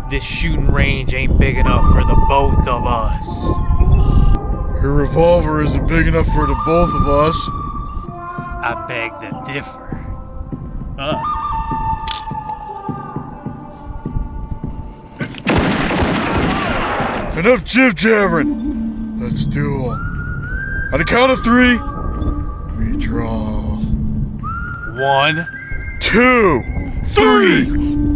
This shooting range ain't big enough for the both of us. Your revolver isn't big enough for the both of us. I beg to differ. Enough jib-jabbering. Let's duel. On the count of 3, we draw. 1, 2, 3!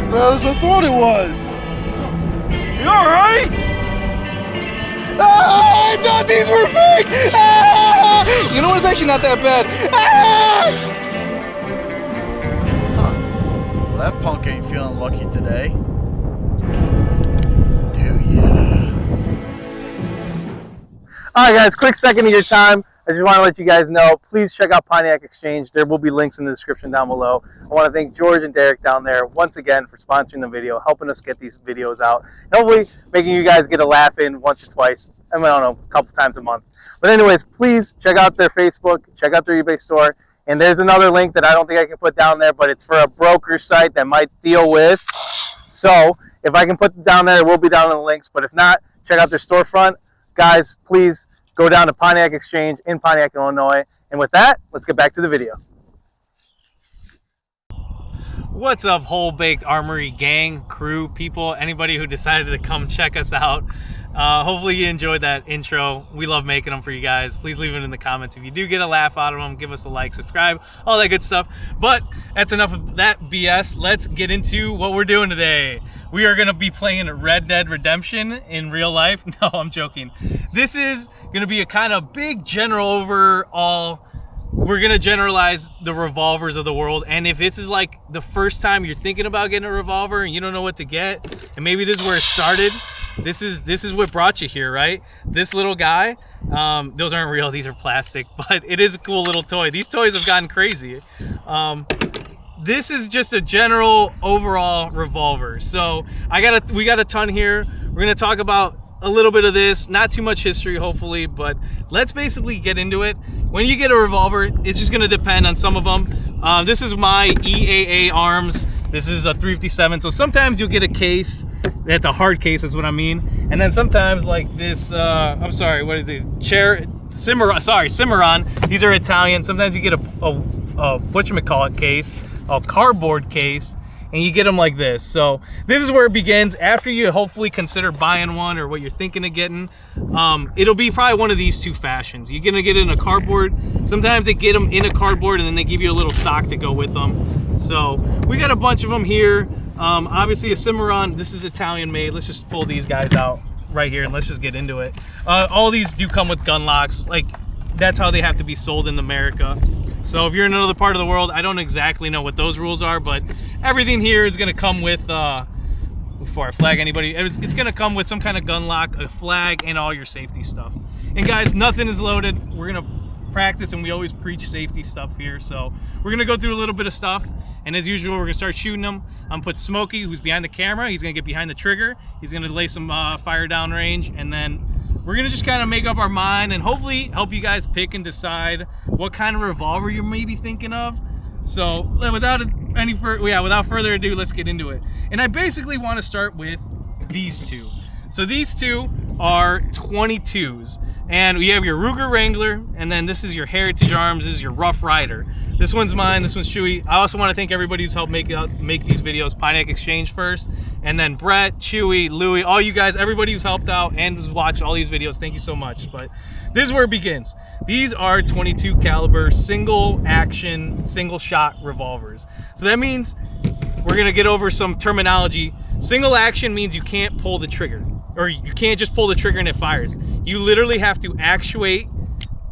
Bad as I thought it was. You alright? Ah, I thought these were fake! Ah! You know what? It's actually not that bad. Ah! Huh. Well, that punk ain't feeling lucky today. Do ya? Alright guys, quick second of your time. I just want to let you guys know, please check out Pontiac Exchange. There will be links in the description down below. I want to thank George and Derek down there once again for sponsoring the video, helping us get these videos out, and hopefully making you guys get a laugh in once or twice, I don't know, a couple times a month. But anyways, please check out their Facebook, check out their eBay store, and there's another link that I don't think I can put down there, but it's for a broker site that might deal with. So if I can put it down there, it will be down in the links, but if not, check out their storefront. Guys, please go down to Pontiac Exchange in Pontiac, Illinois. And with that, let's get back to the video. What's up, Whole Baked Armory gang, crew, people, anybody who decided to come check us out. Hopefully you enjoyed that intro. We love making them for you guys. Please leave it in the comments if you do get a laugh out of them. Give us a like, subscribe, all that good stuff. But that's enough of that BS. Let's get into what we're doing today. We are going to be playing Red Dead Redemption in real life. No, I'm joking. This is going to be a kind of big general overall. We're going to generalize the revolvers of the world. And if this is like the first time you're thinking about getting a revolver and you don't know what to get, and maybe this is where it started, this is what brought you here, right? This little guy, those aren't real, these are plastic, but it is a cool little toy. These toys have gotten crazy. This is just a general overall revolver. So we got a ton here. We're gonna talk about a little bit of this, not too much history hopefully, but let's basically get into it. When you get a revolver, it's just gonna depend on some of them. This is my EAA arms. This is a 357. So sometimes you'll get a case that's a hard case, that's what I mean. And then sometimes like this, I'm sorry, what is this? Cimarron. These are Italian. Sometimes you get a whatchamacallit case, a cardboard case, and you get them like this. So this is where it begins. After you hopefully consider buying one or what you're thinking of getting, it'll be probably one of these two fashions. You're gonna get it in a cardboard. Sometimes they get them in a cardboard and then they give you a little stock to go with them. So we got a bunch of them here. Obviously a Cimarron, this is Italian made. Let's just pull these guys out right here and let's just get into it. All these do come with gun locks. Like that's how they have to be sold in America. So if you're in another part of the world, I don't exactly know what those rules are, but everything here is gonna come with, before I flag anybody, it's gonna come with some kind of gun lock, a flag, and all your safety stuff. And guys, nothing is loaded. We're gonna practice and we always preach safety stuff here. So we're gonna go through a little bit of stuff. And as usual, we're gonna start shooting them. I'm gonna put Smokey, who's behind the camera. He's gonna get behind the trigger. He's gonna lay some fire down range, and then we're gonna just kind of make up our mind and hopefully help you guys pick and decide what kind of revolver you're maybe thinking of. So without further ado, let's get into it. And I basically want to start with these two. So these two are 22s, and we have your Ruger Wrangler, and then this is your Heritage Arms. This is your Rough Rider. This one's mine, this one's Chewy. I also want to thank everybody who's helped make these videos. Pontiac Exchange first, and then Brett, Chewy, Louie, all you guys, everybody who's helped out and who's watched all these videos, thank you so much. But this is where it begins. These are 22 caliber, single action, single shot revolvers. So that means we're gonna get over some terminology. Single action means you can't pull the trigger, or you can't just pull the trigger and it fires. You literally have to actuate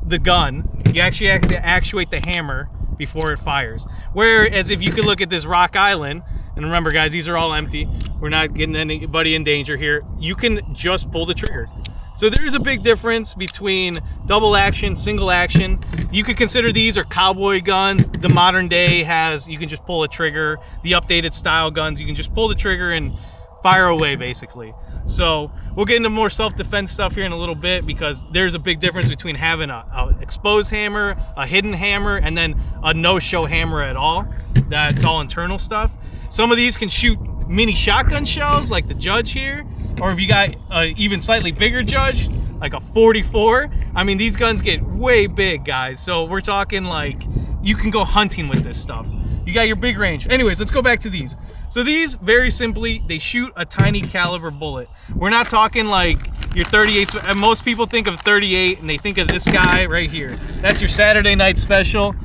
the gun you actually have to actuate the hammer before it fires. Whereas if you could look at this Rock Island, and remember guys, these are all empty, we're not getting anybody in danger here, you can just pull the trigger. So there's a big difference between double action, single action. You could consider these are cowboy guns. The modern day has, you can just pull a trigger. The updated style guns, you can just pull the trigger and fire away basically. So we'll get into more self-defense stuff here in a little bit, because there's a big difference between having a exposed hammer, a hidden hammer, and then a no-show hammer at all. That's all internal stuff. Some of these can shoot mini shotgun shells like the Judge here, or if you got an even slightly bigger Judge, like a 44. I mean, these guns get way big, guys. So we're talking like you can go hunting with this stuff. You got your big range. Anyways, let's go back to these. So these, very simply, they shoot a tiny caliber bullet. We're not talking like your 38. Most people think of 38 and they think of this guy right here. That's your Saturday night special.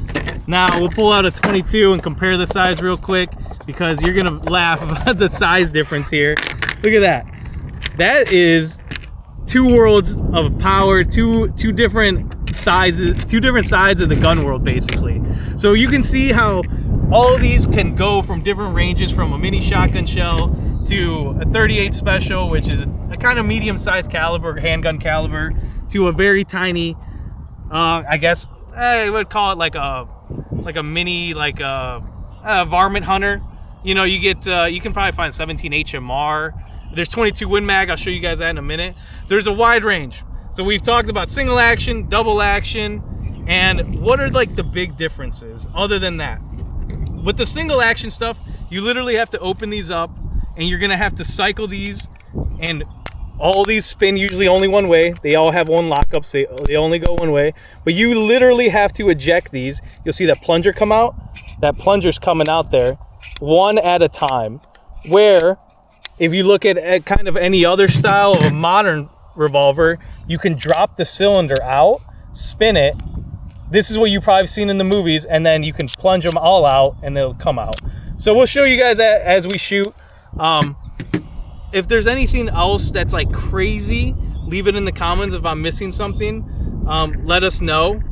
Now we'll pull out a 22 and compare the size real quick, because you're gonna laugh about the size difference here. Look at that. That is two worlds of power, two different sizes, two different sides of the gun world basically. So you can see how all of these can go from different ranges, from a mini shotgun shell to a 38 special, which is a kind of medium-sized caliber, handgun caliber, to a very tiny, I guess I would call it like a mini, like a varmint hunter. You know, you get you can probably find 17 HMR. There's 22 Win Mag. I'll show you guys that in a minute. There's a wide range. So we've talked about single action, double action, and what are like the big differences other than that? With the single action stuff, you literally have to open these up, and you're gonna have to cycle these, and all these spin usually only one way. They all have one lockup, so they only go one way. But you literally have to eject these. You'll see that plunger come out. That plunger's coming out there, one at a time. Where if you look at kind of any other style of a modern revolver, you can drop the cylinder out, spin it. This is what you've probably seen in the movies, and then you can plunge them all out and they'll come out. So we'll show you guys that as we shoot. If there's anything else that's like crazy, leave it in the comments. If I'm missing something, let us know.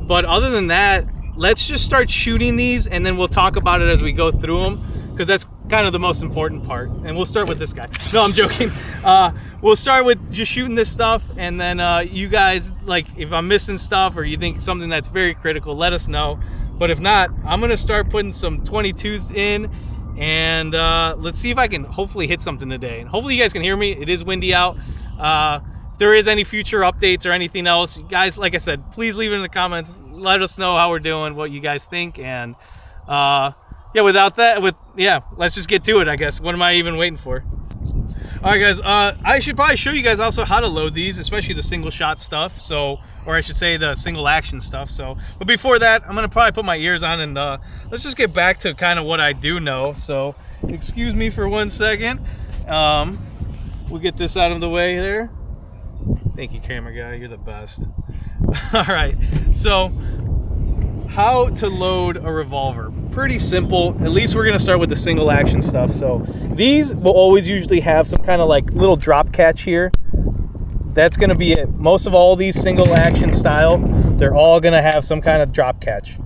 But other than that, let's just start shooting these, and then we'll talk about it as we go through them, because that's kind of the most important part. And we'll start with this guy. No, I'm joking. We'll start with just shooting this stuff, and then you guys, like, if I'm missing stuff or you think something that's very critical, let us know. But if not, I'm gonna start putting some 22s in, and let's see if I can hopefully hit something today. And hopefully you guys can hear me. It is windy out. If there is any future updates or anything else, guys, like I said, please leave it in the comments. Let us know how we're doing, what you guys think, and yeah, without that, let's just get to it, I guess. What am I even waiting for? All right, guys, I should probably show you guys also how to load these, especially the single shot stuff. So, or I should say the single action stuff. So, but before that, I'm gonna probably put my ears on, and let's just get back to kind of what I do know. So, excuse me for 1 second. We'll get this out of the way there. Thank you, camera guy. You're the best. All right, so how to load a revolver. Pretty simple. At least we're gonna start with the single action stuff. So these will always usually have some kind of like little drop catch here. That's gonna be it. Most of all these single action style, they're all gonna have some kind of drop catch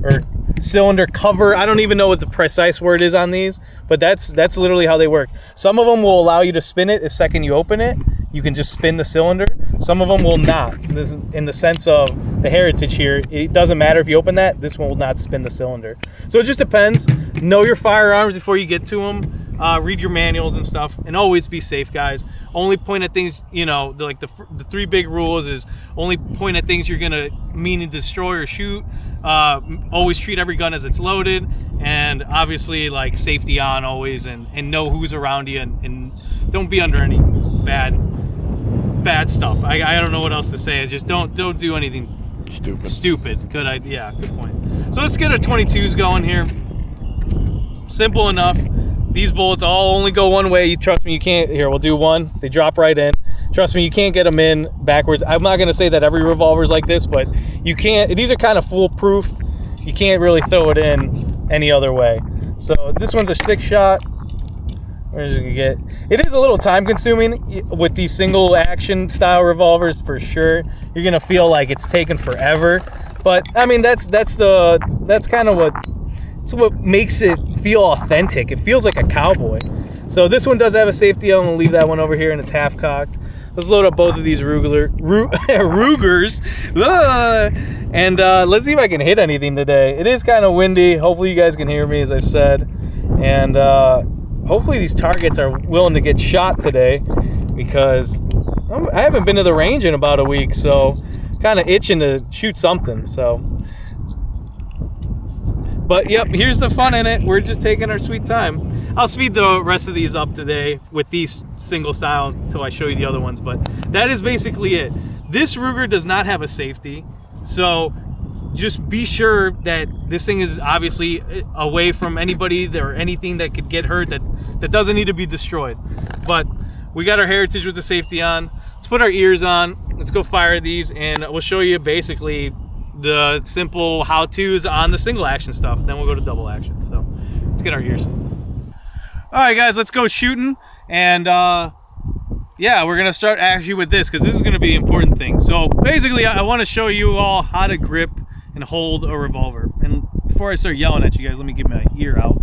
or cylinder cover. I don't even know what the precise word is on these, but that's literally how they work. Some of them will allow you to spin it the second you open it. You can just spin the cylinder. Some of them will not. This is in the sense of the heritage here. It doesn't matter if you open that, this one will not spin the cylinder. So it just depends. Know your firearms before you get to them. Read your manuals and stuff, and always be safe, guys. Only point at things, you know, like the 3 big rules is only point at things you're gonna mean to destroy or shoot. Always treat every gun as it's loaded, and obviously like safety on always, and know who's around you, and don't be under any bad stuff. I don't know what else to say. Just don't do anything stupid. Good idea. Yeah, good point. So let's get our 22s going here. Simple enough. These bullets all only go one way. You trust me, you can't. Here, we'll do one. They drop right in. Trust me, you can't get them in backwards. I'm not gonna say that every revolver is like this, but you can't. These are kind of foolproof. You can't really throw it in any other way. So this one's a 6-shot. Where's it gonna get? It is a little time consuming with these single action style revolvers for sure. You're gonna feel like it's taken forever, But I mean, that's kind of what makes it feel authentic. It feels like a cowboy. So this one does have a safety. I'm gonna leave that one over here, and it's half cocked. Let's load up both of these Rugers. And let's see if I can hit anything today. It is kind of windy. Hopefully you guys can hear me, as I said. And hopefully these targets are willing to get shot today, because I haven't been to the range in about a week, so kind of itching to shoot something. So, but yep, here's the fun in it. We're just taking our sweet time. I'll speed the rest of these up today with these single style until I show you the other ones, but that is basically it. This Ruger does not have a safety, so just be sure that this thing is obviously away from anybody or anything that could get hurt, that doesn't need to be destroyed. But we got our Heritage with the safety on. Let's put our ears on. Let's go fire these, and we'll show you basically the simple how-tos on the single action stuff. Then we'll go to double action. So let's get our ears. All right, guys, let's go shooting. And yeah, we're gonna start actually with this, because this is gonna be the important thing. So basically, I want to show you all how to grip and hold a revolver. And before I start yelling at you guys, let me get my ear out.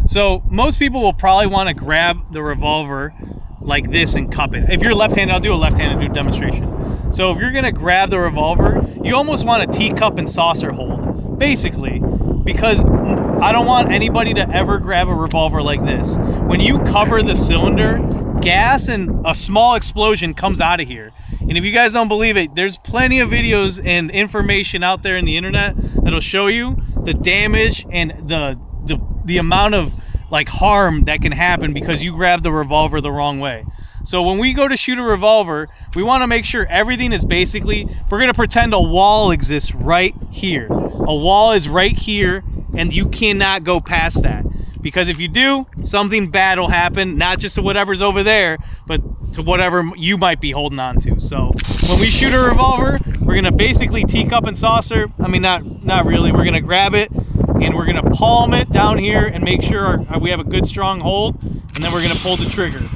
So most people will probably want to grab the revolver like this and cup it. If you're left-handed, I'll do a left-handed demonstration. So if you're gonna grab the revolver, you almost want a teacup and saucer hold, basically, because I don't want anybody to ever grab a revolver like this. When you cover the cylinder, gas and a small explosion comes out of here. And if you guys don't believe it, there's plenty of videos and information out there in the internet that'll show you the damage and the amount of like harm that can happen because you grab the revolver the wrong way. So when we go to shoot a revolver, we want to make sure everything is basically, we're going to pretend a wall exists right here. A wall is right here, and you cannot go past that. Because if you do, something bad will happen, not just to whatever's over there, but to whatever you might be holding on to. So when we shoot a revolver, we're going to basically teacup and saucer. I mean, not really. We're going to grab it, and we're going to palm it down here and make sure we have a good strong hold, and then we're going to pull the trigger.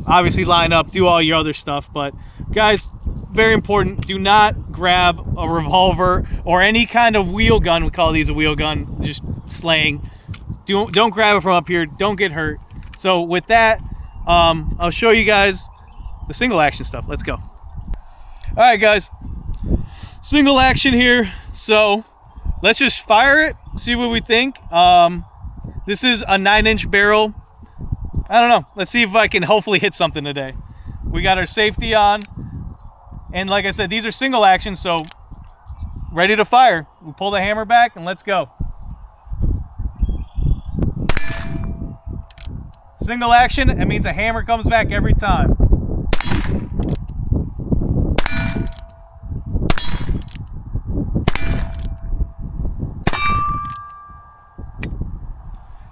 Obviously line up, do all your other stuff, but guys, very important, do not grab a revolver or any kind of wheel gun. We call these a wheel gun, just slang. Don't grab it from up here, don't get hurt. So with that, I'll show you guys the single action stuff. Let's go. All right, guys, single action here. So let's just fire it, see what we think. This is a 9-inch barrel. I don't know. Let's see if I can hopefully hit something today. We got our safety on. And like I said, these are single actions, so ready to fire. We pull the hammer back and let's go. Single action, it means a hammer comes back every time.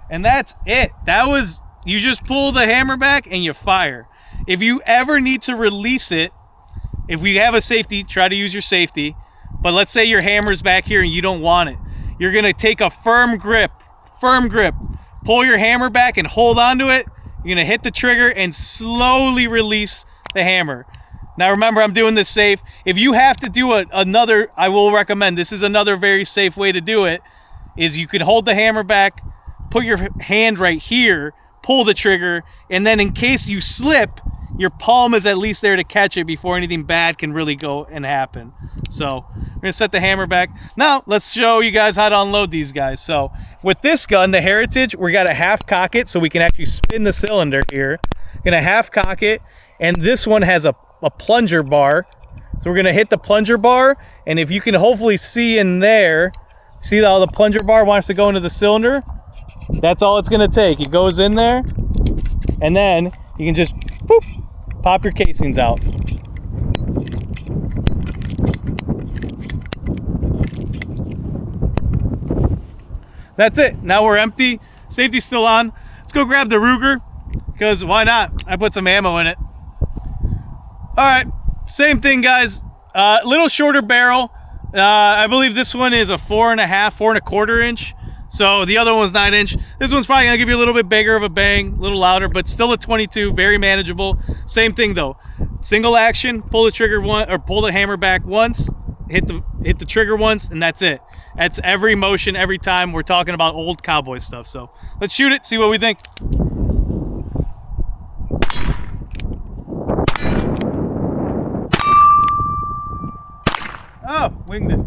And that's it. You just pull the hammer back and you fire. If you ever need to release it, if we have a safety, try to use your safety. But let's say your hammer's back here and you don't want it. You're gonna take a firm grip, pull your hammer back and hold onto it. You're gonna hit the trigger and slowly release the hammer. Now remember, I'm doing this safe. If you have to do another, I will recommend, this is another very safe way to do it, is you could hold the hammer back, put your hand right here, pull the trigger, and then in case you slip, your palm is at least there to catch it before anything bad can really go and happen. So we're gonna set the hammer back. Now let's show you guys how to unload these guys. So with this gun, the Heritage, we got to half cock it so we can actually spin the cylinder here. Gonna half cock it, and this one has a plunger bar. So we're gonna hit the plunger bar, and if you can hopefully see in there, see how the plunger bar wants to go into the cylinder? That's all it's gonna take. It goes in there, and then you can just boop, pop your casings out. That's it. Now we're empty. Safety's still on. Let's go grab the Ruger, because why not? I put some ammo in it. All right, same thing, guys. Little shorter barrel. I believe this one is a 4.25 inch. So the other one's 9-inch. This one's probably gonna give you a little bit bigger of a bang, a little louder, but still a 22, very manageable. Same thing though. Single action, pull the trigger one, or pull the hammer back once, hit the trigger once, and that's it. That's every motion, every time. We're talking about old cowboy stuff. So let's shoot it, see what we think. Oh, winged it.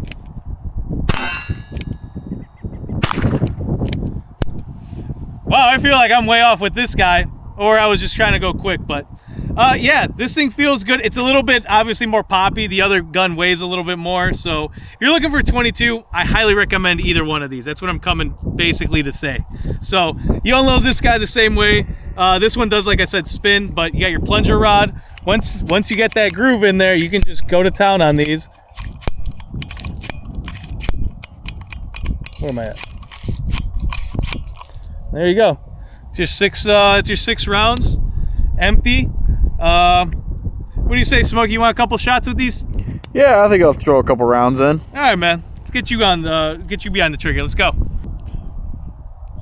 Wow, I feel like I'm way off with this guy, or I was just trying to go quick, but yeah, this thing feels good. It's a little bit obviously more poppy. The other gun weighs a little bit more, so if you're looking for 22, I highly recommend either one of these. That's what I'm coming basically to say. So you unload this guy the same way. This one does, like I said, spin, but you got your plunger rod. Once you get that groove in there, you can just go to town on these. Where am I at? There you go. It's your six rounds, empty. What do you say, Smokey? You want a couple shots with these? Yeah, I think I'll throw a couple rounds in. All right, man. Let's get you behind the trigger. Let's go.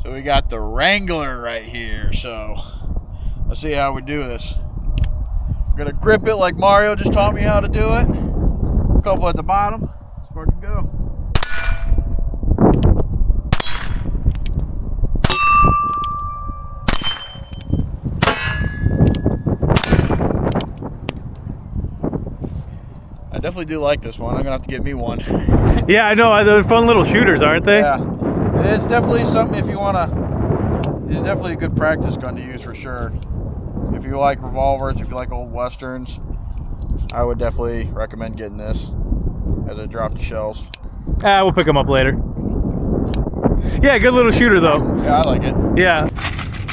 So we got the Wrangler right here. So let's see how we do this. I'm gonna grip it like Mario just taught me how to do it. A couple at the bottom. Let's fucking go. I definitely do like this one. I'm gonna have to get me one. Yeah, I know. They're fun little shooters, aren't they? Yeah, it's definitely something if you wanna. It's definitely a good practice gun to use for sure. If you like revolvers, if you like old westerns, I would definitely recommend getting this as I drop the shells. We'll pick them up later. Yeah, good little shooter though. Yeah, I like it. Yeah.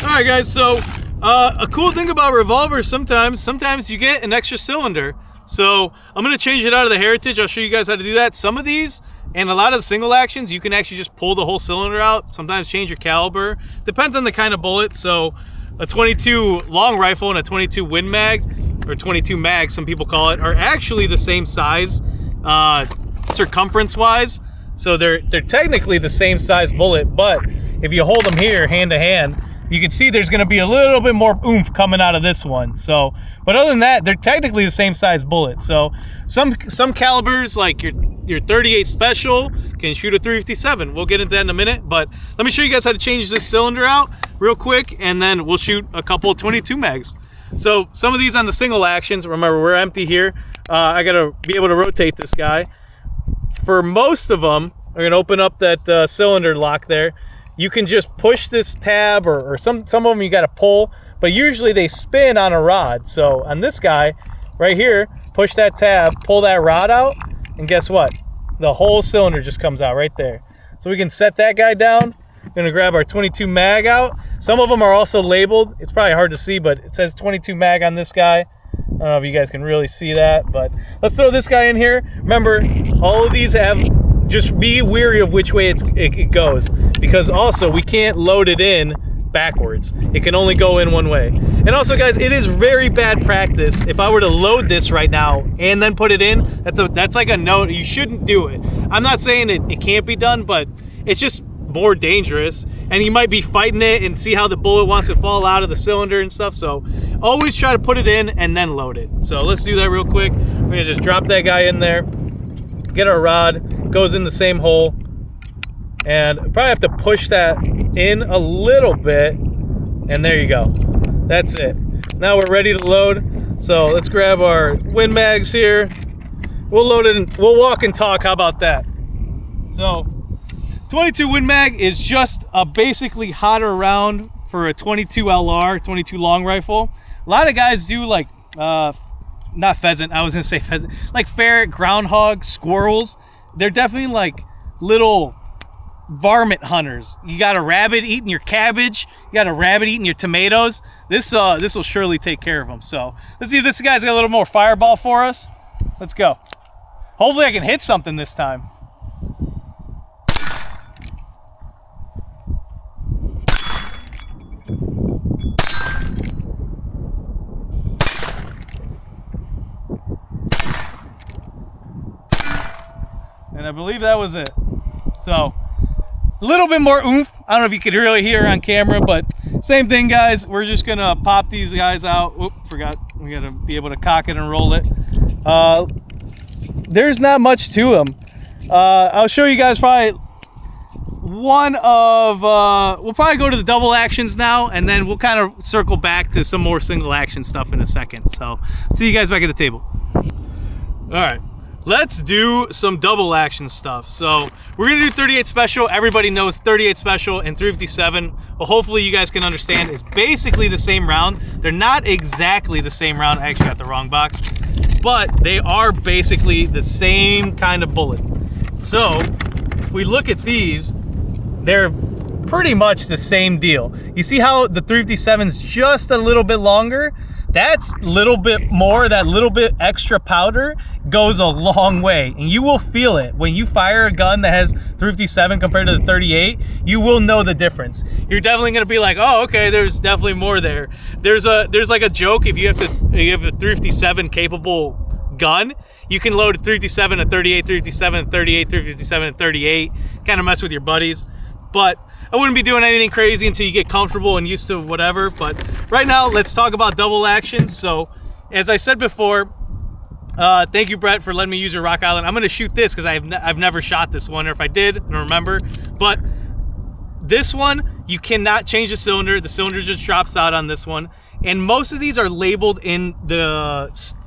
All right, guys. So a cool thing about revolvers, sometimes you get an extra cylinder. So I'm gonna change it out of the Heritage. I'll show you guys how to do that. Some of these and a lot of the single actions, you can actually just pull the whole cylinder out. Sometimes change your caliber. Depends on the kind of bullet. So a 22 long rifle and a 22 Win Mag, or 22 mag, some people call it, are actually the same size circumference-wise. So they're technically the same size bullet, but if you hold them here hand to hand, you can see there's going to be a little bit more oomph coming out of this one. So, but other than that, they're technically the same size bullet. So some calibers, like your 38 Special, can shoot a 357. We'll get into that in a minute, but let me show you guys how to change this cylinder out real quick, and then we'll shoot a couple of 22 mags. So some of these on the single actions, remember we're empty here. I got to be able to rotate this guy. For most of them, I'm going to open up that cylinder lock there. You can just push this tab, or some of them you got to pull, but usually they spin on a rod. So on this guy right here, push that tab, pull that rod out, and guess what? The whole cylinder just comes out right there. So we can set that guy down. We're gonna grab our 22 mag out. Some of them are also labeled. It's probably hard to see, but it says 22 mag on this guy. I don't know if you guys can really see that, but let's throw this guy in here. Remember, all of these have, just be wary of which way it goes, because also we can't load it in backwards. It can only go in one way. And also, guys, it is very bad practice if I were to load this right now and then put it in. That's like a no. You shouldn't do it. I'm not saying it can't be done, but it's just more dangerous, and you might be fighting it and see how the bullet wants to fall out of the cylinder and stuff. So always try to put it in and then load it. So let's do that real quick. We're gonna just drop that guy in there, get our rod, goes in the same hole, and probably have to push that in a little bit, and there you go. That's it. Now we're ready to load. So let's grab our Win Mags here. We'll load it and we'll walk and talk. How about that? So 22 Win Mag is just a basically hotter round for a 22 LR, 22 long rifle. A lot of guys do like, not pheasant, I was gonna say pheasant, like ferret, groundhog, squirrels. They're definitely like little varmint hunters. You got a rabbit eating your cabbage, you got a rabbit eating your tomatoes. This will surely take care of them. So let's see if this guy's got a little more fireball for us. Let's go. Hopefully I can hit something this time. And I believe that was it. So a little bit more oomph. I don't know if you could really hear on camera, but same thing, guys. We're just gonna pop these guys out. Oop, forgot. We gotta be able to cock it and roll it. there's not much to them. I'll show you guys probably one of, we'll probably go to the double actions now, and then we'll kind of circle back to some more single action stuff in a second. So see you guys back at the table. All right, let's do some double action stuff. So we're gonna do 38 special. Everybody knows 38 special and 357. Well, hopefully you guys can understand, it's basically the same round. They're not exactly the same round. I actually got the wrong box, but they are basically the same kind of bullet. So if we look at these, they're pretty much the same deal. You see how the 357's just a little bit longer? That's a little bit more, that little bit extra powder goes a long way, and you will feel it. When you fire a gun that has 357 compared to the 38, you will know the difference. You're definitely gonna be like, oh, okay, there's definitely more there. There's like a joke, if you have a 357 capable gun, you can load a 357, a 38, 357, 38, 357, and 38, kind of mess with your buddies. But I wouldn't be doing anything crazy until you get comfortable and used to whatever. But right now, let's talk about double action. So, as I said before, thank you, Brett, for letting me use your Rock Island. I'm going to shoot this because I've never shot this one, or if I did, I don't remember. But this one, you cannot change the cylinder. The cylinder just drops out on this one. And most of these are labeled in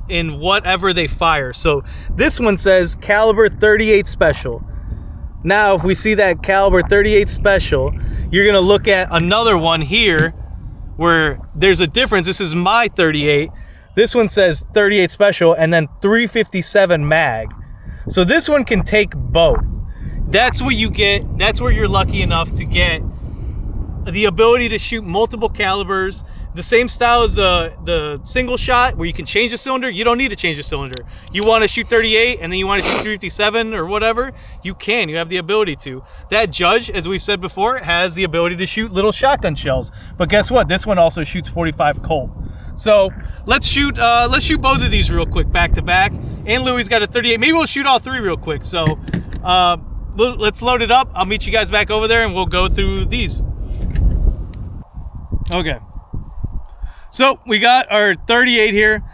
whatever they fire. So this one says caliber 38 special. Now, if we see that caliber 38 special, you're gonna look at another one here where there's a difference. This is my 38. This one says 38 special and then 357 mag. So this one can take both. That's what you get. That's where you're lucky enough to get the ability to shoot multiple calibers. The same style as the single shot where you can change the cylinder. You don't need to change the cylinder. You want to shoot 38 and then you want to shoot 357 or whatever, you can. You have the ability to. That Judge, as we've said before, has the ability to shoot little shotgun shells. But guess what? This one also shoots 45 Colt. So let's shoot both of these real quick back to back. And Louie's got a 38. Maybe we'll shoot all three real quick. So let's load it up. I'll meet you guys back over there and we'll go through these. Okay. So we got our 38 here.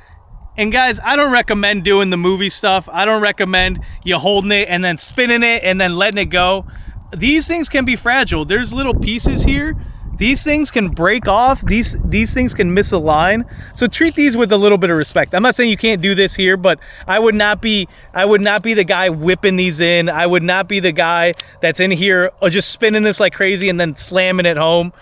And guys, I don't recommend doing the movie stuff. I don't recommend you holding it and then spinning it and then letting it go. These things can be fragile. There's little pieces here. These things can break off. These things can misalign. So treat these with a little bit of respect. I'm not saying you can't do this here, but I would not be the guy whipping these in. I would not be the guy that's in here just spinning this like crazy and then slamming it home.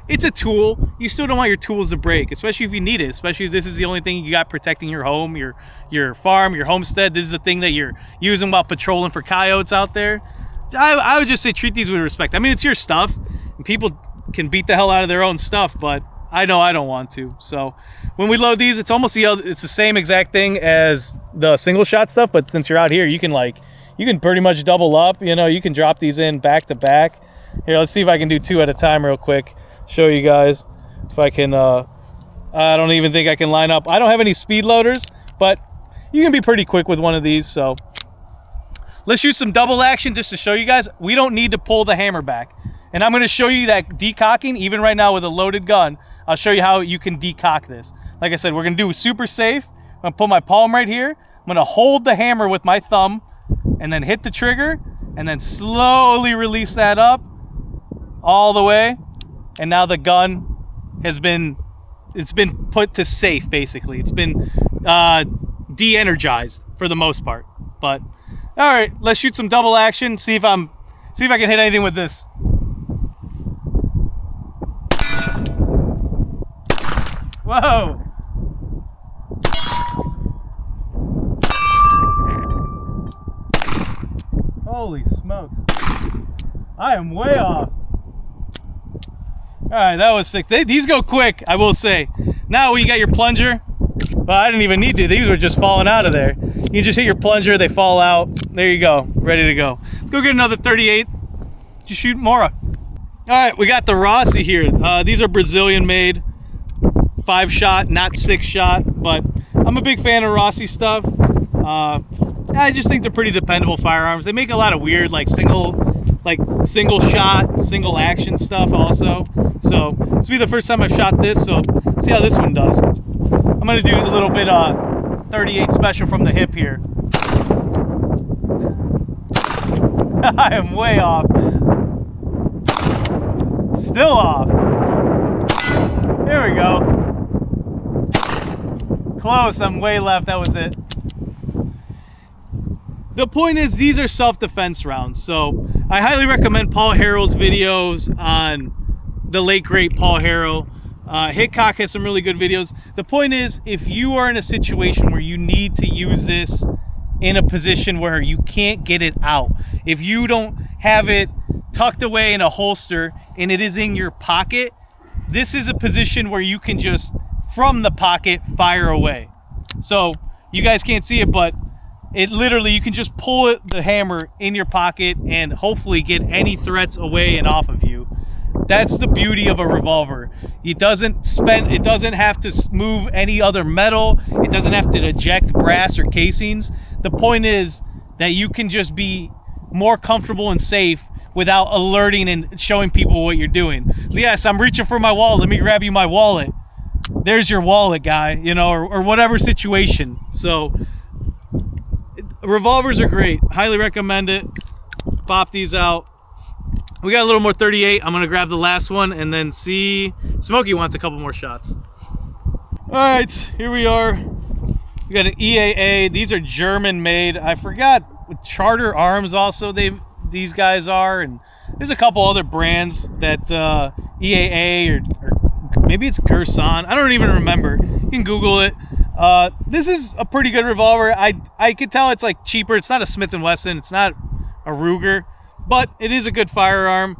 It's a tool. You still don't want your tools to break, especially if you need it, especially if this is the only thing you got protecting your home, your farm, your homestead. This is the thing that you're using while patrolling for coyotes out there. I would just say treat these with respect. I mean, it's your stuff, and people can beat the hell out of their own stuff, but I know I don't want to. So when we load these, it's almost it's the same exact thing as the single shot stuff, but since you're out here, you can pretty much double up. You know, you can drop these in back to back. Here, let's see if I can do two at a time real quick. Show you guys if I can. I don't even think I can line up. I don't have any speed loaders, but you can be pretty quick with one of these. So let's use some double action just to show you guys. We don't need to pull the hammer back. And I'm going to show you that decocking, even right now with a loaded gun. I'll show you how you can decock this. Like I said, we're going to do super safe. I'm going to put my palm right here. I'm going to hold the hammer with my thumb and then hit the trigger and then slowly release that up all the way. And now the gun has been put to safe, basically. It's been de-energized for the most part. But all right, let's shoot some double action. See if I can hit anything with this. Whoa! Holy smokes! I am way off. All right, that was sick. These go quick, I will say. Now you got your plunger. Well, I didn't even need to. These were just falling out of there. You just hit your plunger, they fall out. There you go, ready to go. Let's go get another 38. Just shoot more. All right, we got the Rossi here. These are Brazilian made. 5-shot, not 6-shot, but I'm a big fan of Rossi stuff. I just think they're pretty dependable firearms. They make a lot of weird, single shot, single action stuff also. So this will be the first time I've shot this, so see how this one does. I'm gonna do a little bit 38 special from the hip here. I am way off. Still off. Here we go. Close, I'm way left, that was it. The point is, these are self-defense rounds, so I highly recommend Paul Harrell's videos on the late great Paul Harrell. Hitchcock has some really good videos. The point is, if you are in a situation where you need to use this in a position where you can't get it out, if you don't have it tucked away in a holster and it is in your pocket, this is a position where you can just, from the pocket, fire away. So you guys can't see it, but it literally, you can just pull the hammer in your pocket and hopefully get any threats away and off of you. That's the beauty of a revolver. It doesn't have to move any other metal. It doesn't have to eject brass or casings. The point is that you can just be more comfortable and safe without alerting and showing people what you're doing. Yes, I'm reaching for my wallet. Let me grab you my wallet. There's your wallet, guy, you know, or whatever situation. So revolvers are great. Highly recommend it. Pop these out. We got a little more 38. I'm gonna grab the last one and then see. Smokey wants a couple more shots. All right, here we are. We got an EAA. These are German made. I forgot with Charter Arms also these guys are, and there's a couple other brands that EAA or maybe it's Gerson. I don't even remember. You can Google it. This is a pretty good revolver. I could tell it's like cheaper. It's not a Smith & Wesson. It's not a Ruger, but it is a good firearm.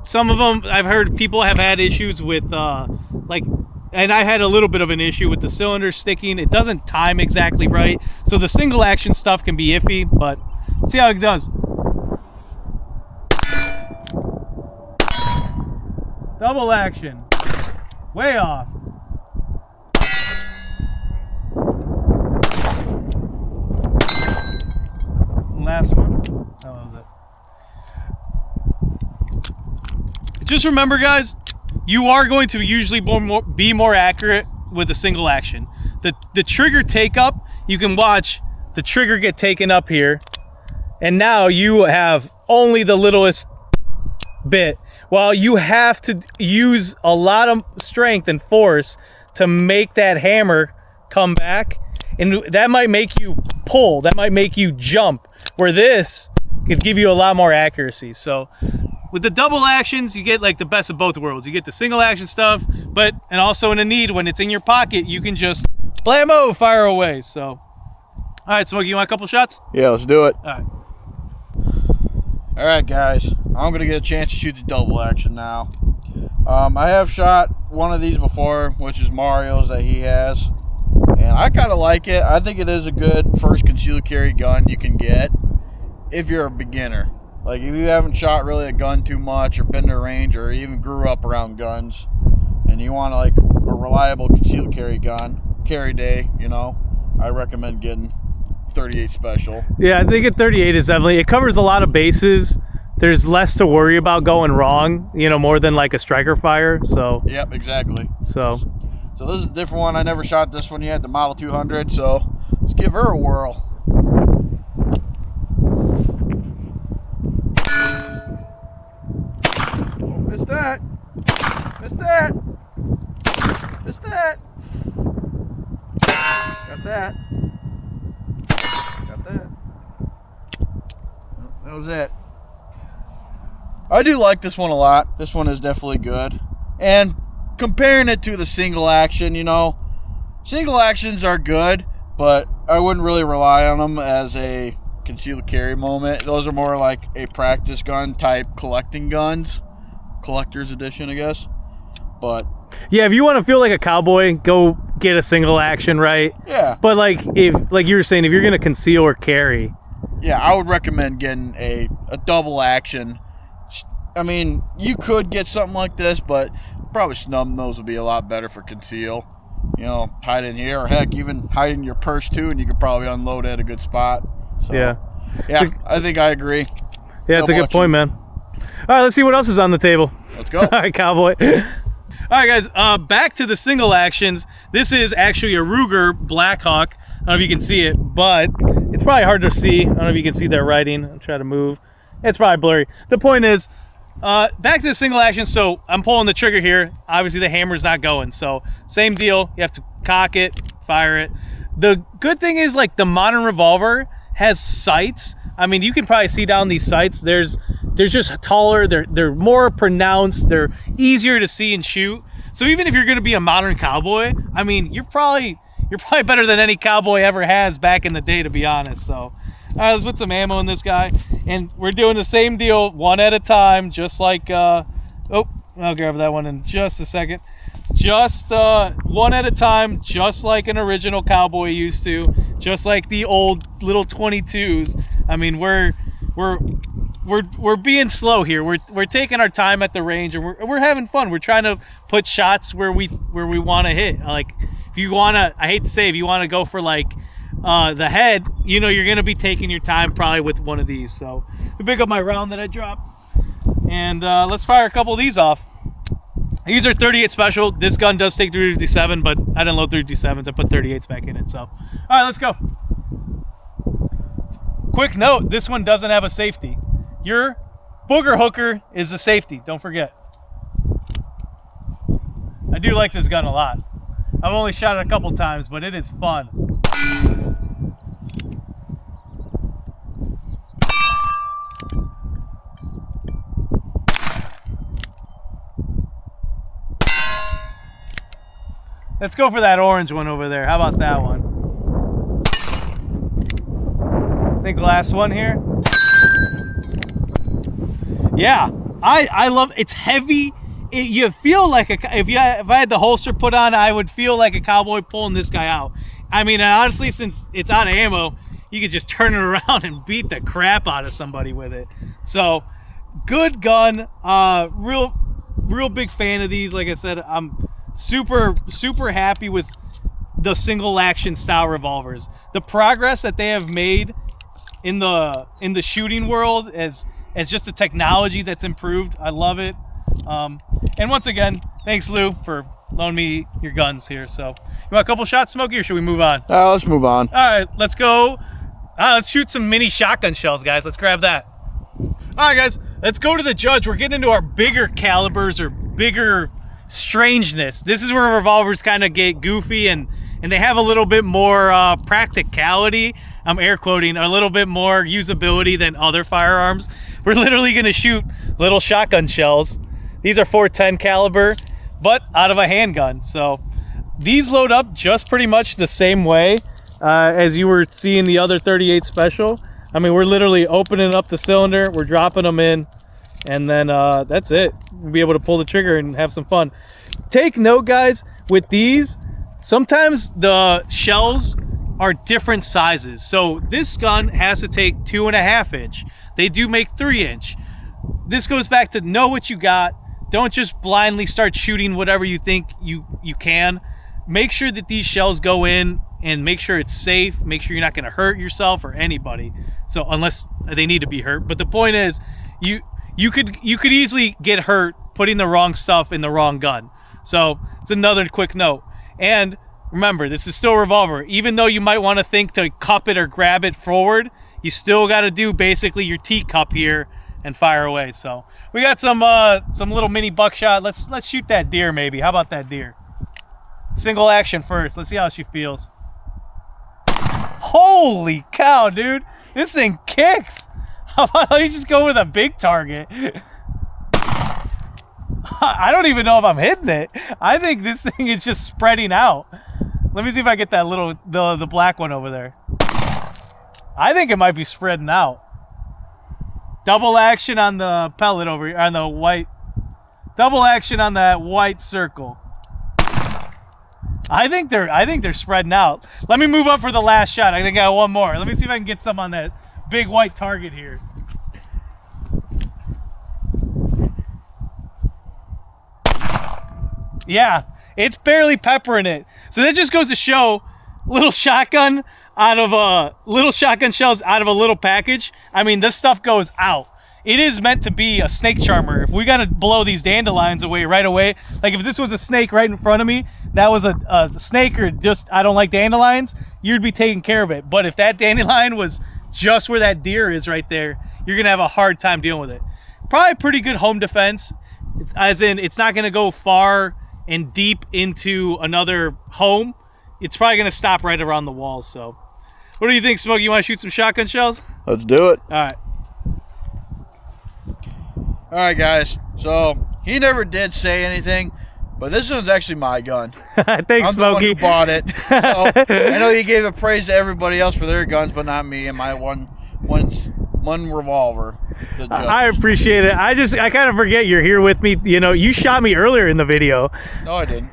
Some of them, I've heard people have had issues with and I had a little bit of an issue with the cylinder sticking. It doesn't time exactly right. So the single action stuff can be iffy, but let's see how it does. Double action. Way off. Last one. That was it. Just remember, guys, you are going to usually be more accurate with a single action. The trigger take up, you can watch the trigger get taken up here, and now you have only the littlest bit, while you have to use a lot of strength and force to make that hammer come back, and that might make you pull, that might make you jump, where this could give you a lot more accuracy. So with the double actions, you get like the best of both worlds. You get the single action stuff, and also in a need, when it's in your pocket, you can just blammo, fire away. So, all right, Smokey, you want a couple shots? Yeah, let's do it. All right. All right, guys. I'm going to get a chance to shoot the double action now. I have shot one of these before, which is Mario's that he has. And I kind of like it. I think it is a good first concealed carry gun you can get if you're a beginner. Like if you haven't shot really a gun too much or been to range or even grew up around guns and you want like a reliable concealed carry gun, carry day, you know, I recommend getting 38 Special. Yeah, I think a 38 is definitely, it covers a lot of bases. There's less to worry about going wrong, you know, more than like a striker fire. So yep, exactly. So this is a different one. I never shot this one yet, the Model 200, so let's give her a whirl. Oh, missed that. Missed that. Missed that. Got that. Got that. Oh, that was it. I do like this one a lot. This one is definitely good. And comparing it to the single action, you know, single actions are good, but I wouldn't really rely on them as a concealed carry moment. Those are more like a practice gun type collecting guns. Collector's edition, I guess. But yeah, if you want to feel like a cowboy, go get a single action, right? yeah. But like you were saying, if you're gonna conceal or carry, Yeah, I would recommend getting a double action. I mean, you could get something like this, but probably snub nose would be a lot better for conceal. You know, hide in here, or heck, even hide in your purse too, and you could probably unload at a good spot. So, yeah, I think I agree. Yeah, it's a good point, man. All right, let's see what else is on the table. Let's go. All right, cowboy. All right, guys, back to the single actions. This is actually a Ruger Blackhawk. I don't know if you can see it, but It's probably hard to see. I don't know if you can see their writing. I'm trying to move. It's probably blurry. The point is, back to the single action. So I'm pulling the trigger here. Obviously the hammer's not going. So same deal. You have to cock it, fire it. The good thing is, like, the modern revolver has sights. I mean, you can probably see down these sights. They're just taller. They're more pronounced. They're easier to see and shoot. So even if you're going to be a modern cowboy, I mean, you're probably better than any cowboy ever has back in the day, to be honest. So all right, let's put some ammo in this guy, and we're doing the same deal, one at a time, just like oh, I'll grab that one in just a second. Just one at a time, just like an original cowboy used to, just like the old little 22s. I mean, we're being slow here. We're taking our time at the range, and we're having fun. We're trying to put shots where we want to hit. Like, if you want to, I hate to say, if you want to go for like the head, you know, you're going to be taking your time probably with one of these. So we pick up my round that I dropped, and let's fire a couple of these off. These are 38 special. This gun does take 357, but I didn't load 357s. I put 38s back in it. So, all right, let's go. Quick note, this one doesn't have a safety. Your booger hooker is a safety, don't forget. I do like this gun a lot. I've only shot it a couple times, but it is fun. Let's go for that orange one over there. How about that one? I think last one here. Yeah, I love, it's heavy. You feel like if I had the holster put on, I would feel like a cowboy pulling this guy out. I mean, honestly, since it's out of ammo, you could just turn it around and beat the crap out of somebody with it. So, good gun. Real big fan of these. Like I said, I'm super happy with the single action style revolvers. The progress that they have made in the shooting world as just the technology that's improved, I love it. And once again, thanks Lou for loaning me your guns here. So, you want a couple shots, Smokey, or should we move on? Let's move on. All right, let's go. Let's shoot some mini shotgun shells, guys. Let's grab that. All right, guys, let's go to the judge. We're getting into our bigger calibers or bigger strangeness. This is where revolvers kind of get goofy and they have a little bit more practicality. I'm air quoting, a little bit more usability than other firearms. We're literally going to shoot little shotgun shells. These are .410 caliber, but out of a handgun. So these load up just pretty much the same way as you were seeing the other 38 special. I mean, we're literally opening up the cylinder, we're dropping them in, and then that's it. We'll be able to pull the trigger and have some fun. Take note, guys, with these, sometimes the shells are different sizes. So this gun has to take 2.5 inch. They do make 3 inch. This goes back to know what you got. Don't just blindly start shooting whatever you think you can. Make sure that these shells go in and make sure it's safe. Make sure you're not going to hurt yourself or anybody. So unless they need to be hurt. But the point is, you could easily get hurt putting the wrong stuff in the wrong gun. So it's another quick note. And remember, this is still a revolver. Even though you might want to think to cup it or grab it forward, you still got to do basically your T-cup here and fire away. So we got some little mini buckshot. Let's shoot that deer maybe. How about that deer? Single action first. Let's see how she feels. Holy cow, dude. This thing kicks. How about you just go with a big target? I don't even know if I'm hitting it. I think this thing is just spreading out. Let me see if I get that the black one over there. I think it might be spreading out. Double action on the pellet over here, on the white. Double action on that white circle. I think they're spreading out. Let me move up for the last shot. I think I got one more. Let me see if I can get some on that big white target here. Yeah, it's barely peppering it. So that just goes to show little shotgun shells out of a little package. I mean, this stuff goes out. it is meant to be a snake charmer. If we got to blow these dandelions away right away, like if this was a snake right in front of me, that was a snake, or just I don't like dandelions, you'd be taking care of it. But if that dandelion was just where that deer is right there, you're gonna have a hard time dealing with it. Probably pretty good home defense, as in it's not gonna go far and deep into another home. It's probably gonna stop right around the walls. So what do you think, Smokey? You want to shoot some shotgun shells? Let's do it. All right. All right, guys. So he never did say anything, but this one's actually my gun. Thanks, I'm the one Smokey. who bought it. So I know you gave a praise to everybody else for their guns, but not me and my one revolver. I appreciate it. I kind of forget you're here with me. You know, you shot me earlier in the video. No, I didn't.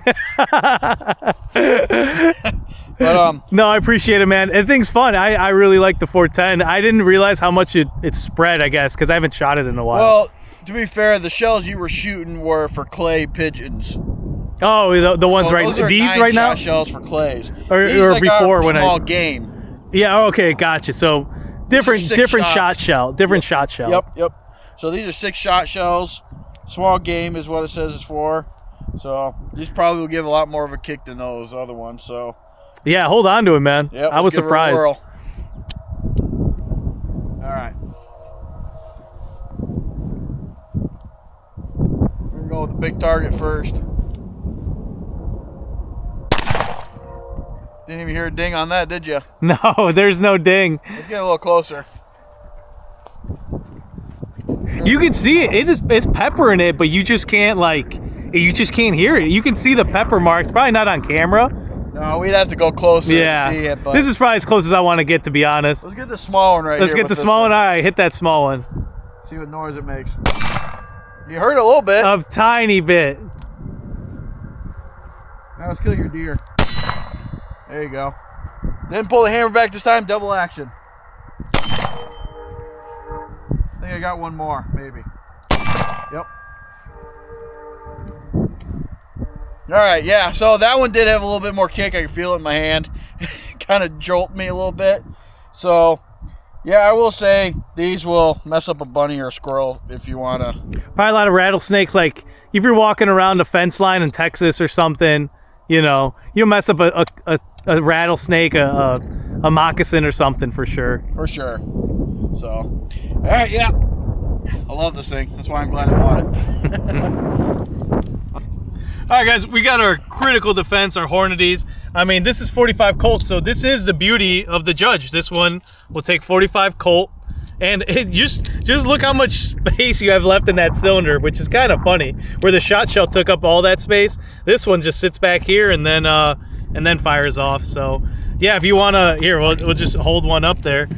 But no, I appreciate it, man. The thing's fun. I really like the 410. I didn't realize how much it spread, I guess, because I haven't shot it in a while. Well, to be fair, the shells you were shooting were for clay pigeons. Oh, the ones right. Those are These right now. shells for clays. Or before when small game. Yeah. Okay. Gotcha. So different shot shell. Different shot shell. Yep. So these are 6-shot shells. Small game is what it says it's for. So these probably will give a lot more of a kick than those other ones. So. Yeah, hold on to it, man. Yep, I was surprised. All right. We're going to go with the big target first. Didn't even hear a ding on that, did you? No, there's no ding. Let's get a little closer. You can see it. It's pepper in it, but you just can't hear it. You can see the pepper marks. Probably not on camera. No, we'd have to go closer yeah. to see it. But this is probably as close as I want to get, to be honest. Let's get the small one right here. Let's get the small one. All right, hit that small one. See what noise it makes. You heard it a little bit. A tiny bit. Now let's kill your deer. There you go. Didn't pull the hammer back this time. Double action. I think I got one more, maybe. Yep. All right, yeah, so that one did have a little bit more kick. I can feel it in my hand. Kind of jolt me a little bit. So, yeah, I will say these will mess up a bunny or a squirrel if you want to. Probably a lot of rattlesnakes. Like, if you're walking around a fence line in Texas or something, you know, you'll mess up a rattlesnake, a moccasin or something for sure. For sure. So, all right, yeah. I love this thing. That's why I'm glad I bought it. All right, guys, we got our critical defense, our Hornadies. I mean, this is 45 Colt, so this is the beauty of the Judge. This one will take 45 Colt, and it just look how much space you have left in that cylinder, which is kind of funny. Where the shot shell took up all that space, this one just sits back here and then fires off. So, yeah, if you wanna, here, we'll just hold one up there.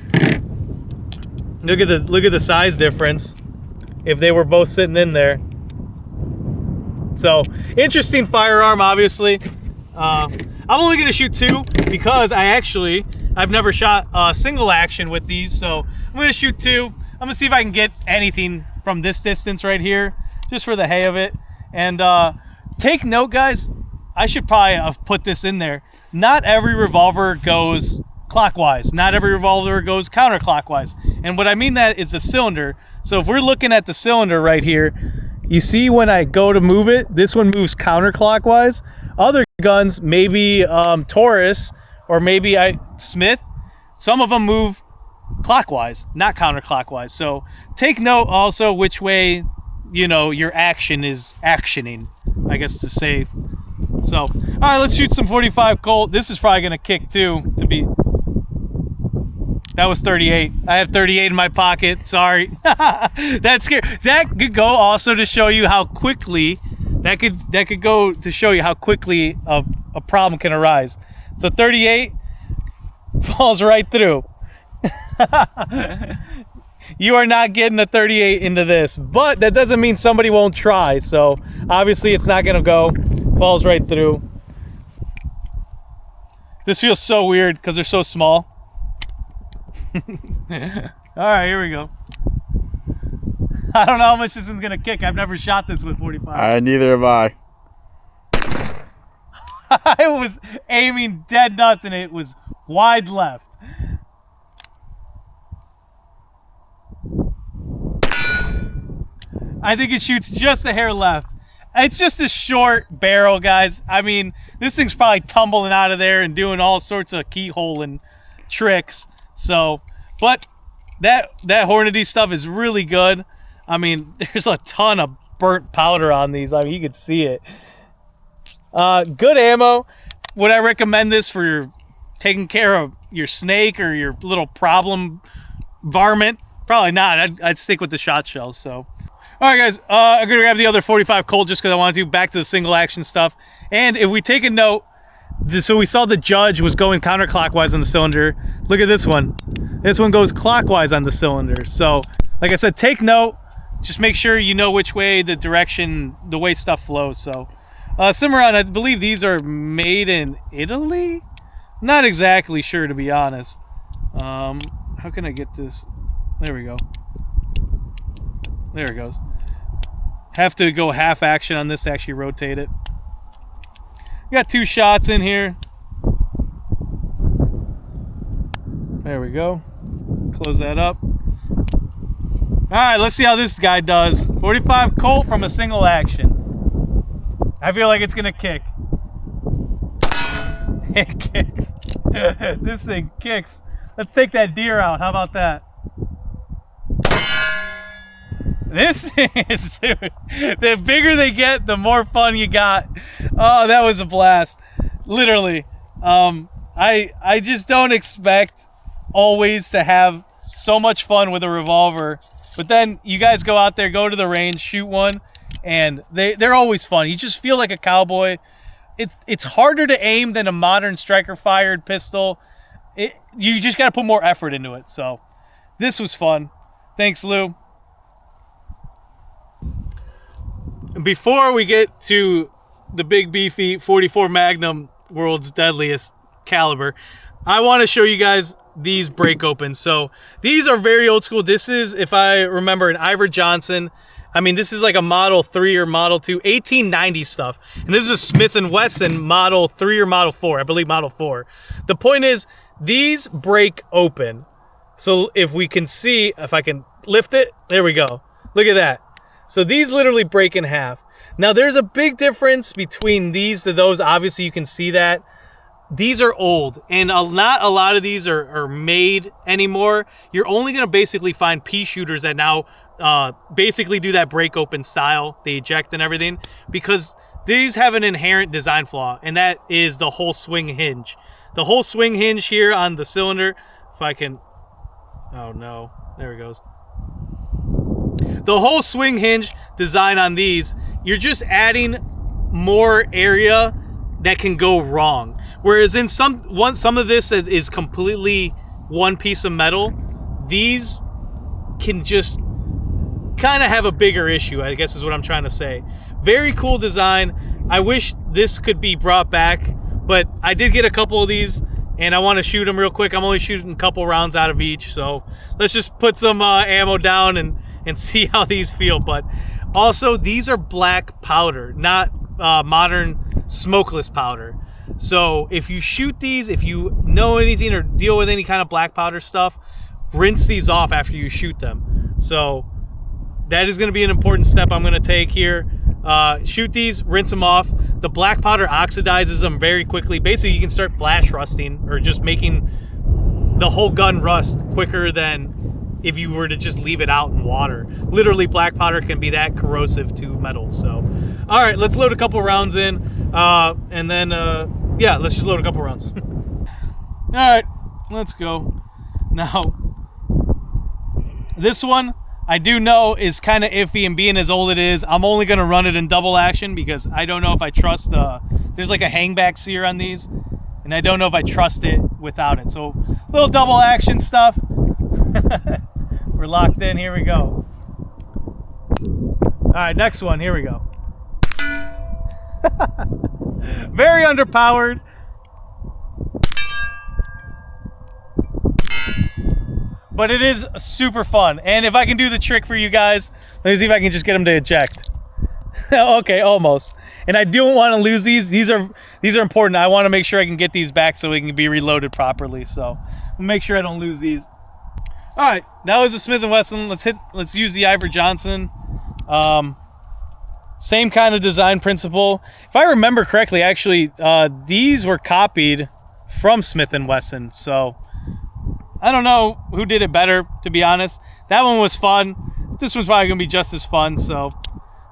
Look at the size difference. If they were both sitting in there. So, interesting firearm, obviously. I'm only going to shoot 2 because I've never shot a single action with these. So, I'm going to shoot 2. I'm going to see if I can get anything from this distance right here, just for the hay of it. And take note, guys, I should probably have put this in there. Not every revolver goes clockwise. Not every revolver goes counterclockwise. And what I mean that is the cylinder. So, if we're looking at the cylinder right here, you see when I go to move it, this one moves counterclockwise. Other guns, maybe Taurus or maybe Smith, some of them move clockwise, not counterclockwise. So take note also which way, you know, your action is actioning, I guess to say. So, all right, let's shoot some 45 Colt. This is probably going to kick too, to be... That was 38. I have 38 in my pocket. Sorry. That's scary. That could go also to show you how quickly that could go to show you how quickly a problem can arise. So 38 falls right through. You are not getting a 38 into this, but that doesn't mean somebody won't try. So obviously it's not gonna go. Falls right through. This feels so weird because they're so small. All right, here we go. I don't know how much this is gonna kick. I've never shot this with 45. Neither have I. I was aiming dead nuts and it was wide left. I think it shoots just a hair left. It's just a short barrel, guys. I mean, this thing's probably tumbling out of there and doing all sorts of keyhole and tricks. So, but that Hornady stuff is really good. I mean, there's a ton of burnt powder on these. I mean, you could see it. Good ammo. Would I recommend this for taking care of your snake or your little problem varmint? Probably not. I'd stick with the shot shells. So, all right, guys. I'm gonna grab the other 45 Colt just because I wanted to. Back to the single action stuff. And if we take a note, so we saw the judge was going counterclockwise on the cylinder. Look at this one. This one goes clockwise on the cylinder. So, like I said, take note. Just make sure you know which way the direction, the way stuff flows. So, Cimarron, I believe these are made in Italy. Not exactly sure, to be honest. How can I get this? There we go. There it goes. Have to go half action on this to actually rotate it. Got 2 shots in here. There we go. Close that up. All right, let's see how this guy does. 45 Colt from a single action. I feel like it's gonna kick. It kicks. This thing kicks. Let's take that deer out. How about that? This thing is, dude, the bigger they get, the more fun you got. Oh, that was a blast. Literally. I just don't expect always to have so much fun with a revolver. But then you guys go out there, go to the range, shoot one, and they're always fun. You just feel like a cowboy. It's harder to aim than a modern striker-fired pistol. You just got to put more effort into it. So this was fun. Thanks, Lou. Before we get to the big beefy 44 Magnum, world's deadliest caliber, I want to show you guys these break opens. So these are very old school. This is, if I remember, an Ivor Johnson. I mean, this is like a Model 3 or Model 2, 1890 stuff. And this is a Smith & Wesson Model 3 or Model 4. I believe Model 4. The point is, these break open. So if we can see, if I can lift it, there we go. Look at that. So these literally break in half. Now there's a big difference between these to those. Obviously you can see that. These are old, and not a lot of these are made anymore. You're only going to basically find pea shooters that now basically do that break open style. They eject and everything, because these have an inherent design flaw, and that is the whole swing hinge. The whole swing hinge here on the cylinder, if I can, oh no, there it goes. The whole swing hinge design on these, you're just adding more area that can go wrong. Whereas in some of this is completely one piece of metal, these can just kind of have a bigger issue, I guess is what I'm trying to say. Very cool design. I wish this could be brought back, but I did get a couple of these and I want to shoot them real quick. I'm only shooting a couple rounds out of each, so let's just put some ammo down and see how these feel. But also, these are black powder, not modern smokeless powder. So if you shoot these, if you know anything or deal with any kind of black powder stuff, rinse these off after you shoot them. So that is going to be an important step I'm going to take here. Shoot these, rinse them off. The black powder oxidizes them very quickly. Basically, you can start flash rusting or just making the whole gun rust quicker than if you were to just leave it out in water. Literally, black powder can be that corrosive to metal. So, all right, let's load a couple rounds in. And then, yeah, let's just load a couple rounds. All right, let's go. Now, this one I do know is kind of iffy, and being as old it is, I'm only going to run it in double action because I don't know if I trust there's like a hangback sear on these, and I don't know if I trust it without it. So, little double action stuff. We're locked in. Here we go. All right, next one. Here we go. Very underpowered. But it is super fun. And if I can do the trick for you guys, let me see if I can just get them to eject. Okay, almost. And I don't want to lose these. These are important. I want to make sure I can get these back so we can be reloaded properly. So we'll make sure I don't lose these. All right, that was a Smith & Wesson. Let's use the Ivor Johnson. Same kind of design principle. If I remember correctly, actually, these were copied from Smith & Wesson. So I don't know who did it better, to be honest. That one was fun. This one's probably going to be just as fun. So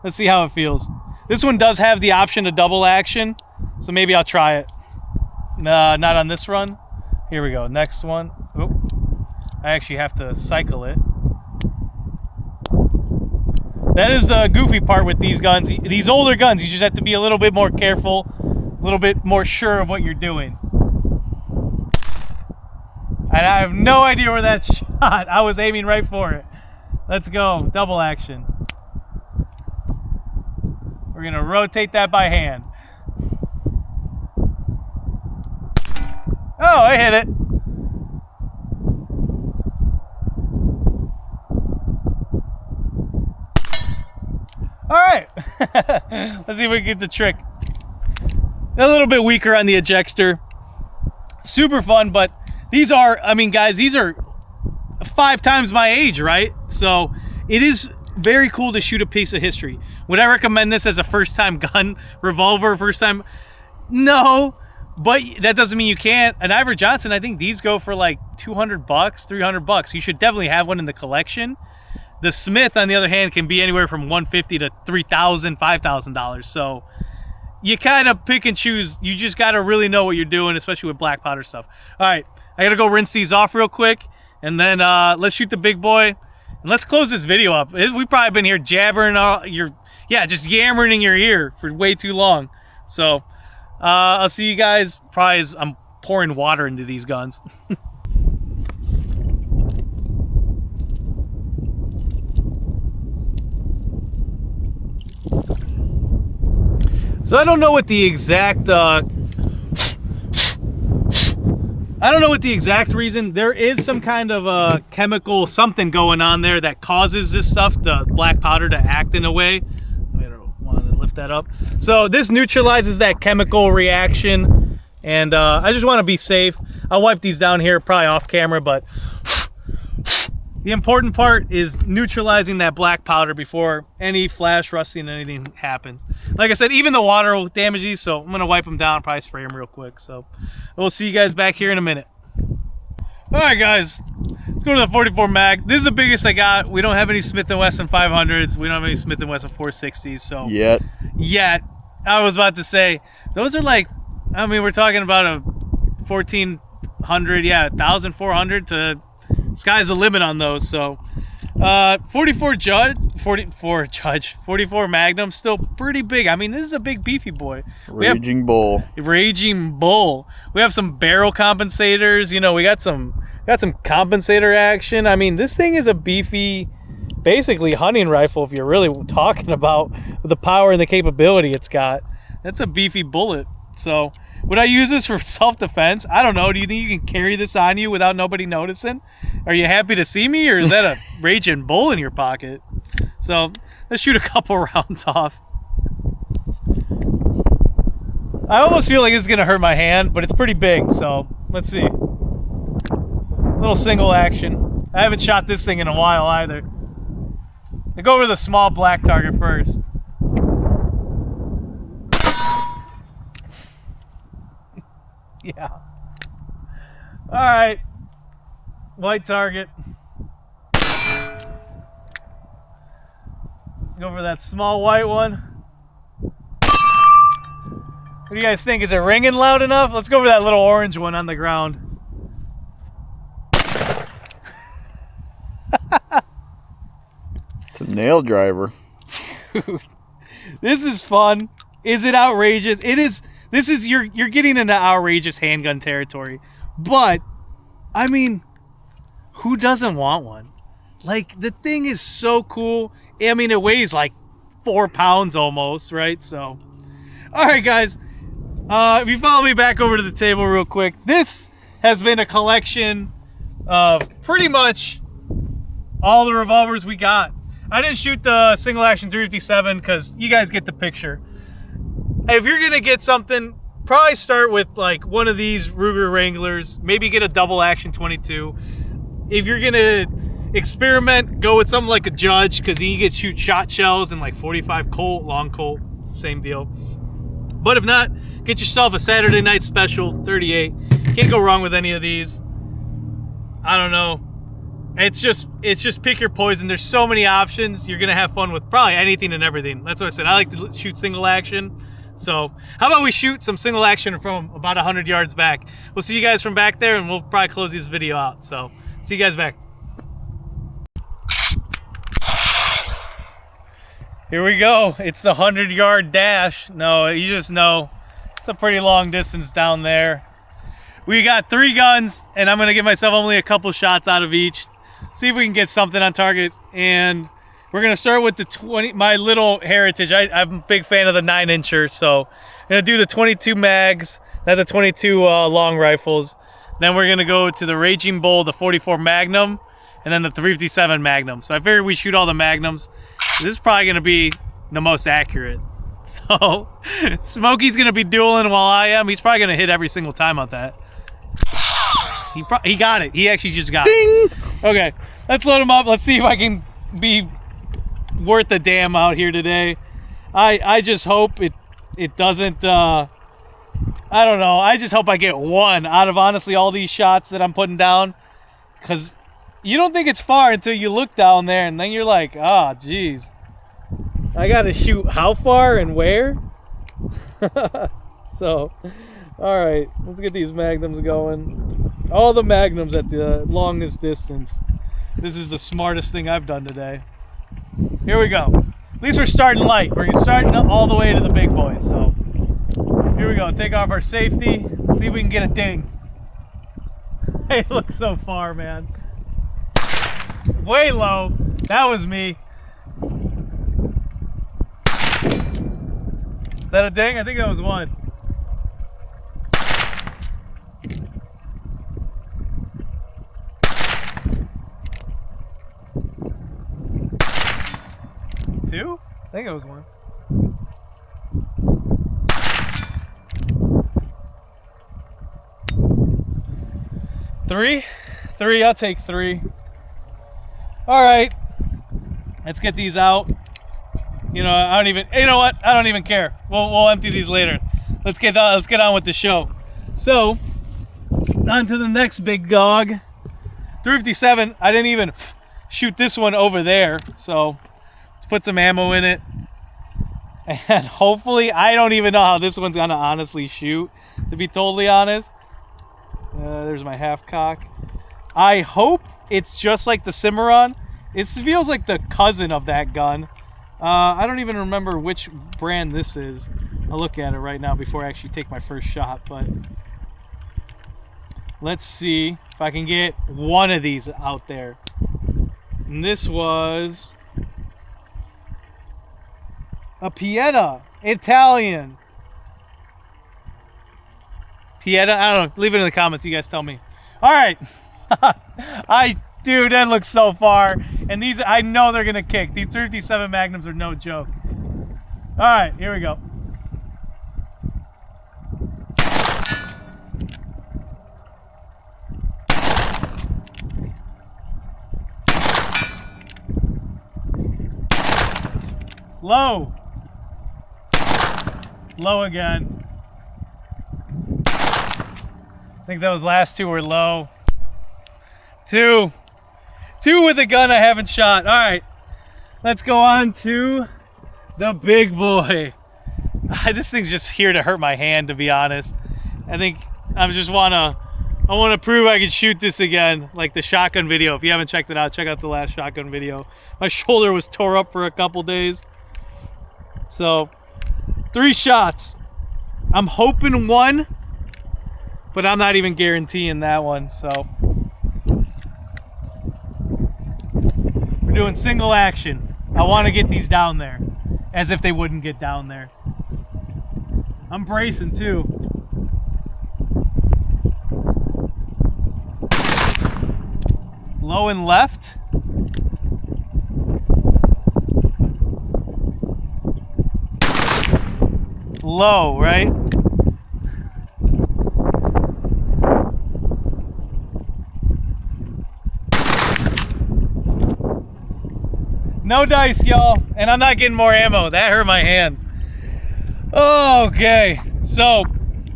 let's see how it feels. This one does have the option to double action. So maybe I'll try it. Not on this run. Here we go. Next one. Oh, I actually have to cycle it. That is the goofy part with these guns. These older guns, you just have to be a little bit more careful, a little bit more sure of what you're doing. And I have no idea where that shot. I was aiming right for it. Let's go. Double action. We're going to rotate that by hand. Oh, I hit it. All right, let's see if we can get the trick. A little bit weaker on the ejector. Super fun, but these are, I mean, guys, these are 5 times my age, right? So it is very cool to shoot a piece of history. Would I recommend this as a first-time gun? Revolver, first time? No, but that doesn't mean you can't. An Iver Johnson, I think these go for like $200, $300. You should definitely have one in the collection. The Smith, on the other hand, can be anywhere from $150 to $3,000, $5,000. So you kind of pick and choose. You just got to really know what you're doing, especially with black powder stuff. All right, I got to go rinse these off real quick, and then let's shoot the big boy. And let's close this video up. We've probably been here jabbering just yammering in your ear for way too long. So I'll see you guys probably as I'm pouring water into these guns. So I don't know what the exact reason. There is some kind of a chemical something going on there that causes this stuff, the black powder, to act in a way. I don't want to lift that up. So this neutralizes that chemical reaction, and I just want to be safe. I'll wipe these down here, probably off camera, but the important part is neutralizing that black powder before any flash rusting or anything happens. Like I said, even the water will damage these, so I'm gonna wipe them down, probably spray them real quick. So we'll see you guys back here in a minute. All right, guys, let's go to the 44 mag. This is the biggest I got. We don't have any Smith & Wesson 500s. We don't have any Smith & Wesson 460s. So yet. I was about to say, those are like, I mean, we're talking about a 1,400, 1,400 to sky's the limit on those. So 44 Magnum, still pretty big. I mean, this is a big beefy boy. Raging bull. We have some barrel compensators. You know, we got some compensator action. I mean, this thing is a beefy, basically hunting rifle if you're really talking about the power and the capability it's got. That's a beefy bullet. So would I use this for self-defense? I don't know. Do you think you can carry this on you without nobody noticing? Are you happy to see me, or is that a raging bull in your pocket? So let's shoot a couple rounds off. I almost feel like it's going to hurt my hand, but it's pretty big, so let's see. Little single action. I haven't shot this thing in a while either. I go over the small black target first. Yeah. All right. White target. Go for that small white one. What do you guys think? Is it ringing loud enough? Let's go for that little orange one on the ground. It's a nail driver. Dude, this is fun. Is it outrageous? It is. This is, you're getting into outrageous handgun territory. But, I mean, who doesn't want one? Like, the thing is so cool. I mean, it weighs like 4 pounds almost, right? So, all right, guys. If you follow me back over to the table real quick, this has been a collection of pretty much all the revolvers we got. I didn't shoot the single action 357 because you guys get the picture. If you're gonna get something, probably start with like one of these Ruger Wranglers. Maybe get a double action 22. If you're experiment, go with something like a Judge, because you get shoot shot shells and like 45 Colt, long Colt, same deal. But if not, get yourself a Saturday Night Special 38. Can't go wrong with any of these. I don't know. It's just pick your poison. There's so many options. You're gonna have fun with probably anything and everything. That's what I said. I like to shoot single action. So how about we shoot some single action from about 100 yards back? We'll see you guys from back there, and we'll probably close this video out. So see you guys back. Here we go. It's the 100-yard dash. No, you just know it's a pretty long distance down there. We got 3 guns, and I'm gonna give myself only a couple shots out of each. See if we can get something on target. And we're gonna start with the 20, my little heritage. I'm a big fan of the 9-incher, so I'm gonna do the 22 mags, not the 22 long rifles. Then we're gonna go to the Raging Bull, the 44 Magnum, and then the 357 Magnum. So I figured we shoot all the Magnums. This is probably gonna be the most accurate. So Smokey's gonna be dueling while I am. He's probably gonna hit every single time on that. He got it. He actually just got it. Okay, let's load him up. Let's see if I can be worth a damn out here today. I just hope it doesn't. I don't know. I just hope I get one out of honestly all these shots that I'm putting down, because you don't think it's far until you look down there, and then you're like, ah, oh, geez, I gotta shoot how far and where. So, all right, let's get these Magnums going. All the Magnums at the longest distance. This is the smartest thing I've done today. Here we go. At least we're starting light. We're starting all the way to the big boys. So here we go. Take off our safety. Let's see if we can get a ding. It looks so far, man. Way low. That was me. Is that a ding? I think that was one. Two? I think it was one. Three? Three, I'll take 3. All right, let's get these out. You know, I don't even, you know what? I don't even care. We'll empty these later. Let's get on with the show. So, on to the next big dog. 357, I didn't even shoot this one over there, so let's put some ammo in it. And hopefully, I don't even know how this one's gonna honestly shoot, to be totally honest. There's my half cock. I hope it's just like the Cimarron. It feels like the cousin of that gun. I don't even remember which brand this is. I'll look at it right now before I actually take my first shot, but let's see if I can get one of these out there. And this was a Pieta, Italian. Pieta, I don't know. Leave it in the comments. You guys tell me. All right. Dude, that looks so far. And these, I know they're going to kick. These 357 Magnums are no joke. All right, here we go. Low. Low again. I think those last 2 were low. 2 with a gun I haven't shot. All right, let's go on to the big boy. This thing's just here to hurt my hand, to be honest. I think I want to prove I can shoot this again, like the shotgun video. If you haven't checked it out, check out the last shotgun video. My shoulder was tore up for a couple days. So 3 shots. I'm hoping 1, but I'm not even guaranteeing that one. So we're doing single action. I want to get these down there, as if they wouldn't get down there. I'm bracing too. Low and left. Low, right? No dice, y'all. And I'm not getting more ammo. That hurt my hand. Okay. So,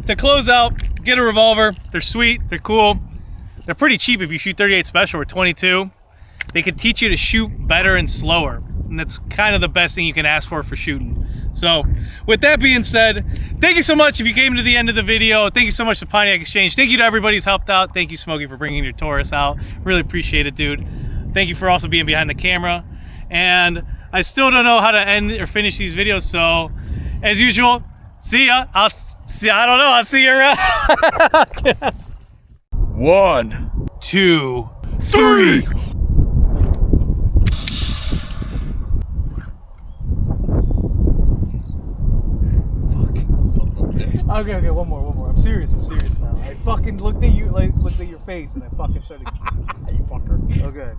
to close out, get a revolver. They're sweet. They're cool. They're pretty cheap if you shoot 38 special or 22. They could teach you to shoot better and slower. And that's kind of the best thing you can ask for shooting. So, with that being said, thank you so much if you came to the end of the video. Thank you so much to Pontiac Exchange. Thank you to everybody who's helped out. Thank you, Smokey, for bringing your Taurus out. Really appreciate it, dude. Thank you for also being behind the camera. And I still don't know how to end or finish these videos, so as usual, see ya. I'll see you around. 1, 2, 3. Okay, one more. I'm serious now. I fucking looked at your face and I fucking started. You fucker. Okay.